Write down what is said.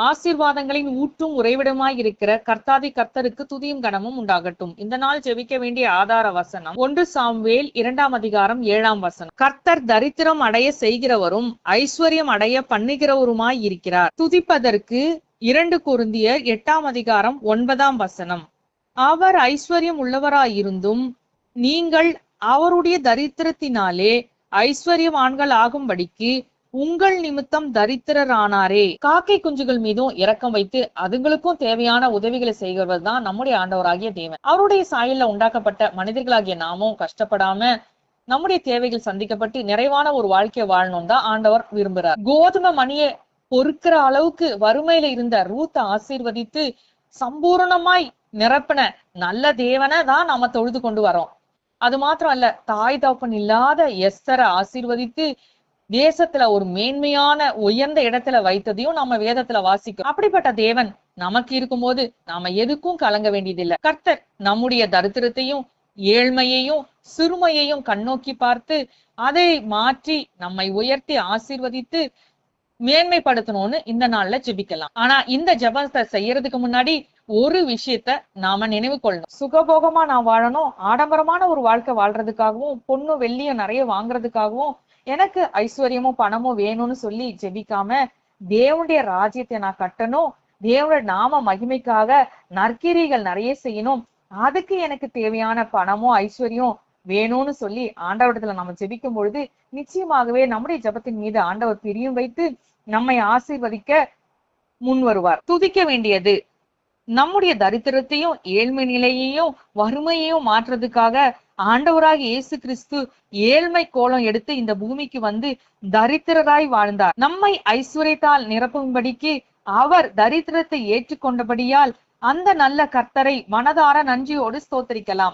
ஆசீர்வாதங்களின் ஊற்றும் உறைவிடமாய் இருக்கிற கர்த்தாதி கர்த்தருக்கு துதியும் கனமும் உண்டாகட்டும். இந்த நாள் ஜெபிக்க வேண்டிய ஆதார வசனம் 1 சாமுவேல் 2ஆம் அதிகாரம் 7ஆம் வசனம். கர்த்தர் தரித்திரம் அடைய செய்கிறவரும் ஐஸ்வர்யம் அடைய பண்ணுகிறவருமாய் இருக்கிறார். துதிப்பதற்கு 2 கொரிந்தியர் 8ஆம் அதிகாரம் 9ஆம் வசனம். அவர் ஐஸ்வர்யம் உள்ளவராயிருந்தும் நீங்கள் அவருடைய தரித்திரத்தினாலே ஐஸ்வர்யவான்கள் ஆகும்படிக்கு உங்கள் நிமித்தம் தரித்திரரானாரே. காக்கை குஞ்சுகள் மீதும் இரக்கம் வைத்து அதுங்களுக்கும் தேவையான உதவிகளை செய்கிறவர் தான் நம்முடைய ஆண்டவராகிய தேவன். அவருடைய சாயல்ல உண்டாக்கப்பட்ட மனிதர்களாகிய நாமும் கஷ்டப்படாம நம்முடைய தேவைகள் சந்திக்கப்பட்டு நிறைவான ஒரு வாழ்க்கையை வாழணும் தான் ஆண்டவர் விரும்புறார். கோதுமை மணியை பொறுக்கிற அளவுக்கு வறுமையில இருந்த ரூத்தை ஆசீர்வதித்து சம்பூர்ணமாய் நிரப்பின நல்ல தேவனை தான் நாம தொழுது கொண்டு வரோம். அது மாத்திரம் அல்ல, தாய் தகப்பன் இல்லாத எஸ்தரை ஆசீர்வதித்து தேசத்துல ஒரு மேன்மையான உயர்ந்த இடத்துல வைத்ததையும் நம்ம வேதத்துல வாசிக்கிறோம். அப்படிப்பட்ட தேவன் நமக்கு இருக்கும்போது நாம எதுக்கும் கலங்க வேண்டியதில்லை. கர்த்தர் நம்முடைய தரித்திரத்தையும் ஏழ்மையையும் சிறுமையையும் கண்ணோக்கி பார்த்து அதை மாற்றி நம்மை உயர்த்தி ஆசீர்வதித்து மேன்மைப்படுத்தணும்னு இந்த நாள்ல ஜெபிக்கலாம். ஆனா இந்த ஜெபத்தை செய்யறதுக்கு முன்னாடி ஒரு விஷயத்த நாம நினைவு கொள்ளணும். சுகபோகமா நான் வாழணும், ஆடம்பரமான ஒரு வாழ்க்கை வாழ்றதுக்காகவும் பொண்ணு வெள்ளியும் நிறைய வாங்குறதுக்காகவும் எனக்கு ஐஸ்வர்யமும் பணமும் வேணும்னு சொல்லி ஜெபிக்காம, தேவனுடைய ராஜ்யத்தை நான் கட்டணும், தேவனுடைய நாம மகிமைக்காக நற்கிரிகள் நிறைய செய்யணும், அதுக்கு எனக்கு தேவையான பணமும் ஐஸ்வர்யம் வேணும்னு சொல்லி ஆண்டவரிடத்துல நம்ம ஜெபிக்கும் பொழுது நிச்சயமாகவே நம்முடைய ஜெபத்தின் மீது ஆண்டவர் பிரியம் வைத்து நம்மை ஆசீர்வதிக்க முன் வருவார். துதிக்க வேண்டியது நம்முடைய தரித்திரத்தையும் ஏழ்மை நிலையையும் வறுமையையும் மாற்றுறதுக்காக ஆண்டவராக இயேசு கிறிஸ்து ஏழ்மை கோலம் எடுத்து இந்த பூமிக்கு வந்து தரித்திரராய் வாழ்ந்தார். நம்மை ஐஸ்வர்யத்தால் நிரப்பும்படிக்கு அவர் தரித்திரத்தை ஏற்றுக்கொண்டபடியால் அந்த நல்ல கர்த்தரை மனதார நன்றியோடு ஸ்தோத்திரிக்கலாம்.